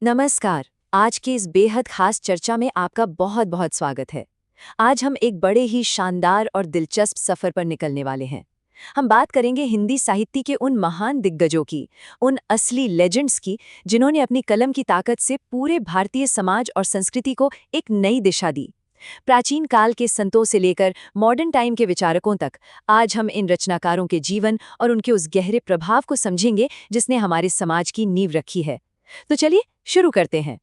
नमस्कार। आज की इस बेहद खास चर्चा में आपका बहुत बहुत स्वागत है। आज हम एक बड़े ही शानदार और दिलचस्प सफर पर निकलने वाले हैं। हम बात करेंगे हिंदी साहित्य के उन महान दिग्गजों की, उन असली लेजेंड्स की, जिन्होंने अपनी कलम की ताकत से पूरे भारतीय समाज और संस्कृति को एक नई दिशा दी। प्राचीन काल के संतों से लेकर मॉडर्न टाइम के विचारकों तक, आज हम इन रचनाकारों के जीवन और उनके उस गहरे प्रभाव को समझेंगे जिसने हमारे समाज की नींव रखी है। तो चलिए शुरू करते हैं।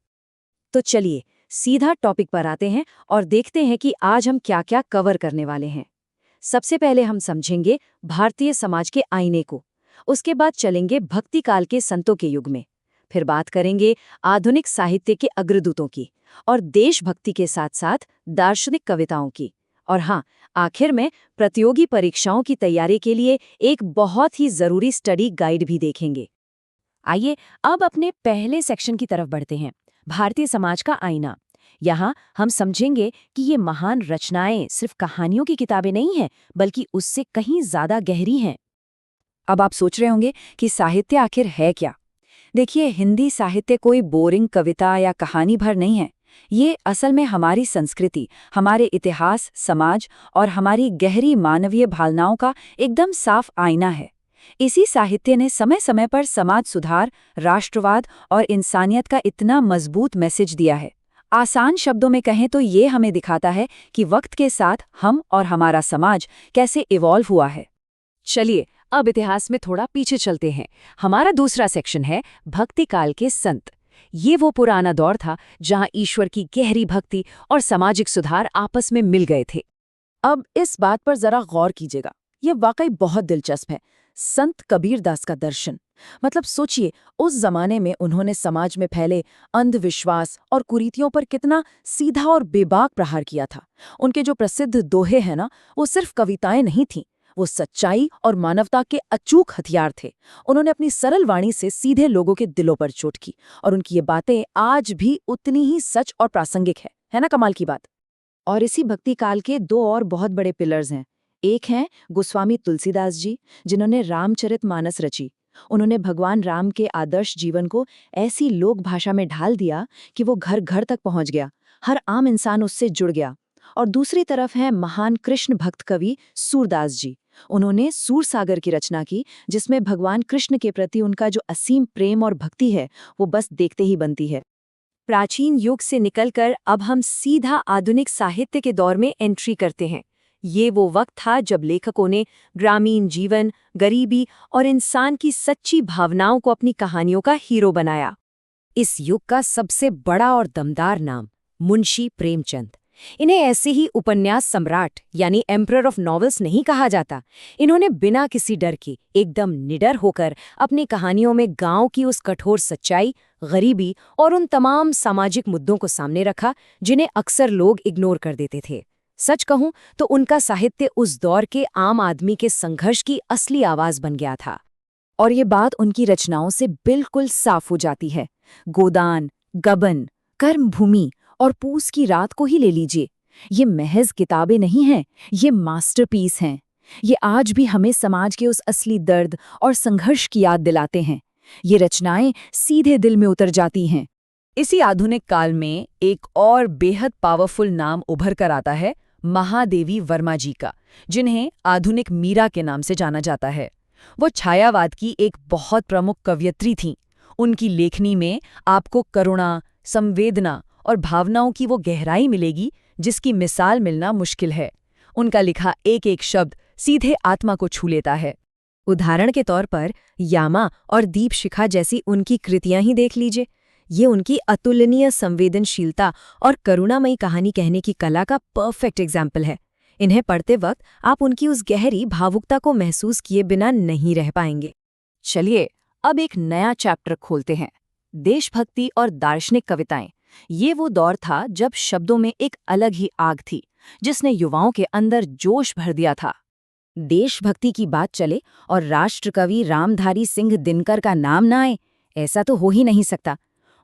तो चलिए सीधा टॉपिक पर आते हैं और देखते हैं कि आज हम क्या-क्या कवर करने वाले हैं। सबसे पहले हम समझेंगे भारतीय समाज के आईने को। उसके बाद चलेंगे भक्ति काल के संतों के युग में। फिर बात करेंगे आधुनिक साहित्य के अग्रदूतों की और देशभक्ति के साथ-साथ दार्शनिक कविताओं की। और हाँ, आखिर में प्रतियोगी परीक्षाओं की तैयारी के लिए एक बहुत ही जरूरी स्टडी गाइड भी देखेंगे। आइए अब अपने पहले सेक्शन की तरफ बढ़ते हैं, भारतीय समाज का आईना। यहाँ हम समझेंगे कि ये महान रचनाएं सिर्फ कहानियों की किताबें नहीं हैं, बल्कि उससे कहीं ज्यादा गहरी हैं। अब आप सोच रहे होंगे कि साहित्य आखिर है क्या? देखिए, हिंदी साहित्य कोई बोरिंग कविता या कहानी भर नहीं है। ये असल में हमारी संस्कृति, हमारे इतिहास, समाज और हमारी गहरी मानवीय भावनाओं का एकदम साफ आईना है। इसी साहित्य ने समय समय पर समाज सुधार, राष्ट्रवाद और इंसानियत का इतना मजबूत मैसेज दिया है। आसान शब्दों में कहें तो ये हमें दिखाता है कि वक्त के साथ हम और हमारा समाज कैसे इवॉल्व हुआ है। चलिए अब इतिहास में थोड़ा पीछे चलते हैं। हमारा दूसरा सेक्शन है भक्ति काल के संत। ये वो पुराना दौर था जहां ईश्वर की गहरी भक्ति और सामाजिक सुधार आपस में मिल गए थे। अब इस बात पर जरा गौर कीजिएगा, ये वाकई बहुत दिलचस्प है। संत कबीरदास का दर्शन, मतलब सोचिए, उस जमाने में उन्होंने समाज में फैले अंधविश्वास और कुरीतियों पर कितना सीधा और बेबाक प्रहार किया था। उनके जो प्रसिद्ध दोहे हैं ना, वो सिर्फ कविताएं नहीं थीं, वो सच्चाई और मानवता के अचूक हथियार थे। उन्होंने अपनी सरल वाणी से सीधे लोगों के दिलों पर चोट की, और उनकी ये बातें आज भी उतनी ही सच और प्रासंगिक है ना? कमाल की बात। और इसी भक्ति काल के दो और बहुत बड़े पिलर्स हैं। एक हैं गोस्वामी तुलसीदास जी, जिन्होंने रामचरितमानस रची। उन्होंने भगवान राम के आदर्श जीवन को ऐसी लोक भाषा में ढाल दिया कि वो घर घर तक पहुंच गया, हर आम इंसान उससे जुड़ गया। और दूसरी तरफ है महान कृष्ण भक्त कवि सूरदास जी। उन्होंने सूरसागर की रचना की, जिसमें भगवान कृष्ण के प्रति उनका जो असीम प्रेम और भक्ति है, वो बस देखते ही बनती है। प्राचीन युग से निकलकर अब हम सीधा आधुनिक साहित्य के दौर में एंट्री करते हैं। ये वो वक्त था जब लेखकों ने ग्रामीण जीवन, गरीबी और इंसान की सच्ची भावनाओं को अपनी कहानियों का हीरो बनाया। इस युग का सबसे बड़ा और दमदार नाम मुंशी प्रेमचंद। इन्हें ऐसे ही उपन्यास सम्राट यानी एम्परर ऑफ नॉवेल्स नहीं कहा जाता। इन्होंने बिना किसी डर के एकदम निडर होकर अपनी कहानियों में गांव की उस कठोर सच्चाई, गरीबी और उन तमाम सामाजिक मुद्दों को सामने रखा जिन्हें अक्सर लोग इग्नोर कर देते थे। सच कहूं तो उनका साहित्य उस दौर के आम आदमी के संघर्ष की असली आवाज बन गया था। और ये बात उनकी रचनाओं से बिल्कुल साफ हो जाती है। गोदान, गबन, कर्मभूमि और पूस की रात को ही ले लीजिए। ये महज किताबें नहीं हैं, ये मास्टरपीस हैं। ये आज भी हमें समाज के उस असली दर्द और संघर्ष की याद दिलाते हैं। ये रचनाएं सीधे दिल में उतर जाती हैं। इसी आधुनिक काल में एक और बेहद पावरफुल नाम उभर कर आता है, महादेवी वर्मा जी का, जिन्हें आधुनिक मीरा के नाम से जाना जाता है। वो छायावाद की एक बहुत प्रमुख कवयित्री थीं। उनकी लेखनी में आपको करुणा, संवेदना और भावनाओं की वो गहराई मिलेगी जिसकी मिसाल मिलना मुश्किल है। उनका लिखा एक एक शब्द सीधे आत्मा को छू लेता है। उदाहरण के तौर पर यामा और दीपशिखा जैसी उनकी कृतियां ही देख लीजिए। ये उनकी अतुलनीय संवेदनशीलता और करुणामयी कहानी कहने की कला का परफेक्ट एग्जाम्पल है। इन्हें पढ़ते वक्त आप उनकी उस गहरी भावुकता को महसूस किए बिना नहीं रह पाएंगे। चलिए अब एक नया चैप्टर खोलते हैं, देशभक्ति और दार्शनिक कविताएं। ये वो दौर था जब शब्दों में एक अलग ही आग थी, जिसने युवाओं के अंदर जोश भर दिया था। देशभक्ति की बात चले और राष्ट्रकवि रामधारी सिंह दिनकर का नाम ना आए, ऐसा तो हो ही नहीं सकता।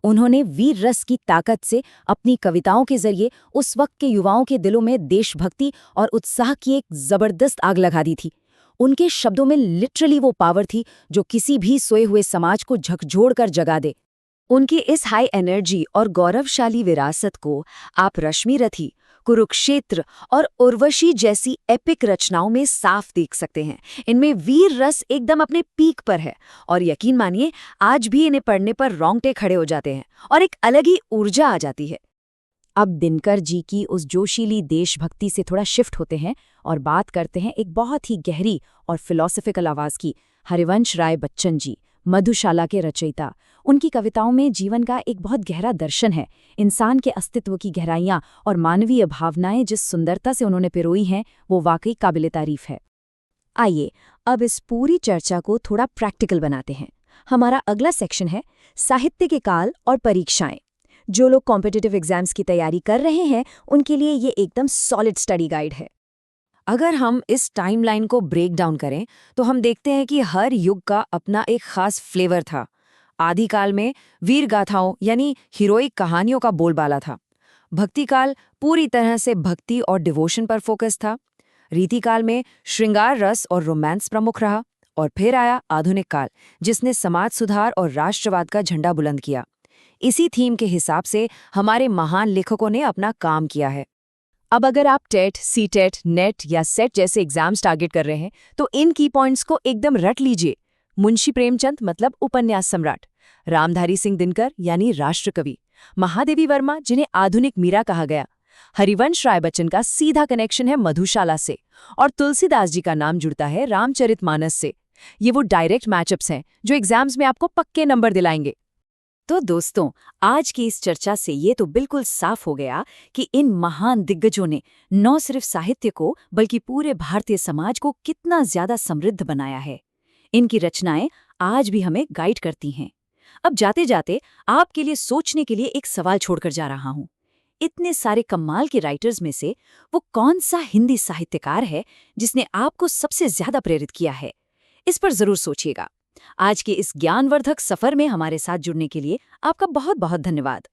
उन्होंने वीर रस की ताकत से अपनी कविताओं के जरिए उस वक्त के युवाओं के दिलों में देशभक्ति और उत्साह की एक जबरदस्त आग लगा दी थी। उनके शब्दों में लिटरली वो पावर थी जो किसी भी सोए हुए समाज को झकझोड़ कर जगा दे। उनकी इस हाई एनर्जी और गौरवशाली विरासत को आप रश्मि रथी, कुरुक्षेत्र और उर्वशी जैसी एपिक रचनाओं में साफ देख सकते हैं। इनमें वीर रस एकदम अपने पीक पर है और यकीन मानिए आज भी इन्हें पढ़ने पर रोंगटे खड़े हो जाते हैं और एक अलग ही ऊर्जा आ जाती है। अब दिनकर जी की उस जोशीली देशभक्ति से थोड़ा शिफ्ट होते हैं और बात करते हैं एक बहुत ही गहरी और फिलॉसफिकल आवाज की। हरिवंश राय बच्चन जी, मधुशाला के रचयिता। उनकी कविताओं में जीवन का एक बहुत गहरा दर्शन है। इंसान के अस्तित्व की गहराइयाँ और मानवीय भावनाएं जिस सुंदरता से उन्होंने पिरोई हैं वो वाकई काबिले तारीफ है। आइए अब इस पूरी चर्चा को थोड़ा प्रैक्टिकल बनाते हैं। हमारा अगला सेक्शन है साहित्य के काल और परीक्षाएं। जो लोग कॉम्पिटिटिव एग्जाम्स की तैयारी कर रहे हैं उनके लिए ये एकदम सॉलिड स्टडी गाइड है। अगर हम इस टाइमलाइन को ब्रेक डाउन करें तो हम देखते हैं कि हर युग का अपना एक खास फ्लेवर था। आदिकाल में वीर गाथाओं यानी हीरोइक कहानियों का बोलबाला था। भक्तिकाल पूरी तरह से भक्ति और डिवोशन पर फोकस था। रीतिकाल में श्रृंगार रस और रोमांस प्रमुख रहा। और फिर आया आधुनिक काल, जिसने समाज सुधार और राष्ट्रवाद का झंडा बुलंद किया। इसी थीम के हिसाब से हमारे महान लेखकों ने अपना काम किया है। अब अगर आप टेट, सीटेट, नेट या सेट जैसे एग्जाम्स टारगेट कर रहे हैं तो इन की पॉइंट्स को एकदम रट लीजिए। मुंशी प्रेमचंद मतलब उपन्यास सम्राट, रामधारी सिंह दिनकर यानी राष्ट्रकवि, महादेवी वर्मा जिन्हें आधुनिक मीरा कहा गया, हरिवंश राय बच्चन का सीधा कनेक्शन है मधुशाला से, और तुलसीदास जी का नाम जुड़ता है रामचरितमानस से। ये वो डायरेक्ट मैचअप्स हैं जो एग्जाम्स में आपको पक्के नंबर दिलाएंगे। तो दोस्तों, आज की इस चर्चा से ये तो बिल्कुल साफ हो गया कि इन महान दिग्गजों ने न सिर्फ साहित्य को बल्कि पूरे भारतीय समाज को कितना ज्यादा समृद्ध बनाया है। इनकी रचनाएं आज भी हमें गाइड करती हैं। अब जाते जाते आपके लिए सोचने के लिए एक सवाल छोड़कर जा रहा हूं। इतने सारे कमाल के राइटर्स में से वो कौन सा हिंदी साहित्यकार है जिसने आपको सबसे ज्यादा प्रेरित किया है? इस पर जरूर सोचिएगा। आज के इस ज्ञानवर्धक सफर में हमारे साथ जुड़ने के लिए आपका बहुत बहुत धन्यवाद।